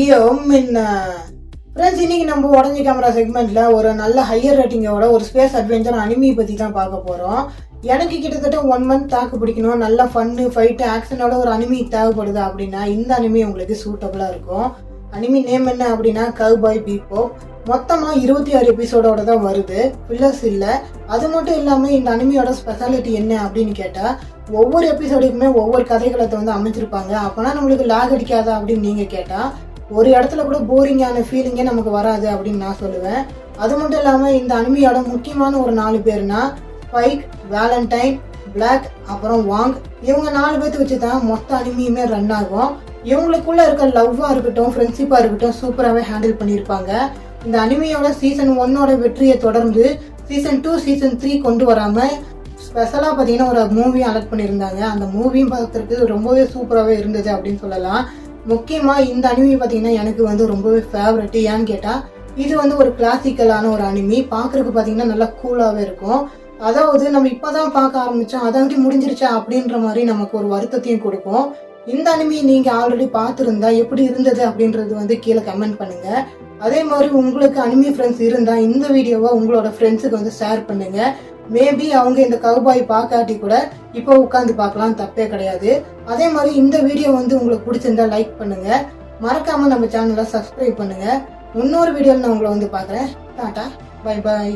ஈயோ மின்ன ஃப்ரெண்ட்ஸ், இன்னைக்கு நம்ம உடஞ்சி கேமரா செக்மெண்ட்ல ஒரு நல்ல ஹையர் ரேட்டிங்கோட ஒரு ஸ்பேஸ் அட்வென்ச்சர் அனிமி பத்தி தான் பார்க்க போறோம். எனக்கு கிட்டத்தட்ட 1 மந்த் தாக்கு பிடிக்கணும், நல்ல ஃபன்னு ஃபைட்டு ஆக்ஷனோட ஒரு அனிமி தேவைப்படுது அப்படின்னா இந்த அனிமி உங்களுக்கு சூட்டபிளா இருக்கும். அனிமி நேம் என்ன அப்படின்னா கவ்பாய் பீபோப். மொத்தமா 26 எபிசோடோட தான் வருது, ஃபில்லர்ஸ் இல்ல. அது மட்டும் இல்லாம இந்த அனிமியோட ஸ்பெஷாலிட்டி என்ன அப்படின்னு கேட்டா, ஒவ்வொரு எபிசோடுக்குமே ஒவ்வொரு கதைகளத்தை வந்து அமைச்சிருப்பாங்க. அப்பனா நம்மளுக்கு லாக் அடிக்காதா அப்படின்னு நீங்க கேட்டா, ஒரு இடத்துல கூட போரிங்கான ஃபீலிங்கே நமக்கு வராது அப்படின்னு நான் சொல்லுவேன். அது மட்டும் இல்லாம இந்த அனிமியோட முக்கியமான ஒரு 4 பேர்னா ஸ்பைக், வேலண்டைன், பிளாக், அப்புறம் வாங். இவங்க 4 பேர்த்து வச்சு தான் மொத்த அனிமியுமே ரன் ஆகும். இவங்களுக்குள்ள இருக்க லவ்வா இருக்கட்டும், ஃப்ரெண்ட்ஷிப்பா இருக்கட்டும், சூப்பராகவே ஹேண்டில் பண்ணியிருப்பாங்க. இந்த அனிமியோட சீசன் 1ஓட வெற்றியை தொடர்ந்து சீசன் 2 சீசன் 3 கொண்டு வராம ஸ்பெஷலா பாத்தீங்கன்னா ஒரு மூவியும் அலர்ட் பண்ணியிருந்தாங்க. அந்த மூவியும் பார்க்கறதுக்கு ரொம்பவே சூப்பராகவே இருந்தது அப்படின்னு சொல்லலாம். முக்கியமா இந்த அனிமி பாத்தீங்கன்னா எனக்கு வந்து ரொம்பவே ஃபேவரட். ஏன்னு கேட்டா, இது வந்து ஒரு கிளாசிக்கலான ஒரு அனிமி. பாக்குறதுக்கு பாத்தீங்கன்னா நல்லா கூலாவே இருக்கும். அதாவது நம்ம இப்பதான் பார்க்க ஆரம்பிச்சோம், அதாவது முடிஞ்சிருச்சா அப்படின்ற மாதிரி நமக்கு ஒரு வருத்தத்தையும் கொடுக்கும். இந்த அனிமி நீங்க ஆல்ரெடி பார்த்துருந்தா எப்படி இருந்தது அப்படின்றது வந்து கீழே கமெண்ட் பண்ணுங்க. அதே மாதிரி உங்களுக்கு அனிமி ஃப்ரெண்ட்ஸ் இருந்தா இந்த வீடியோவை உங்களோட ஃப்ரெண்ட்ஸுக்கு வந்து ஷேர் பண்ணுங்க. மேபி அவங்க இந்த கவ்பாய் பார்க்காட்டி கூட இப்போ உட்காந்து பார்க்கலாம், தப்பே கிடையாது. அதே மாதிரி இந்த வீடியோ வந்து உங்களுக்கு பிடிச்சிருந்தா லைக் பண்ணுங்க, மறக்காம நம்ம சேனலை சப்ஸ்கிரைப் பண்ணுங்க. இன்னொரு வீடியோவில் நான் உங்களை வந்து பார்க்குறேன். Tata, bye bye.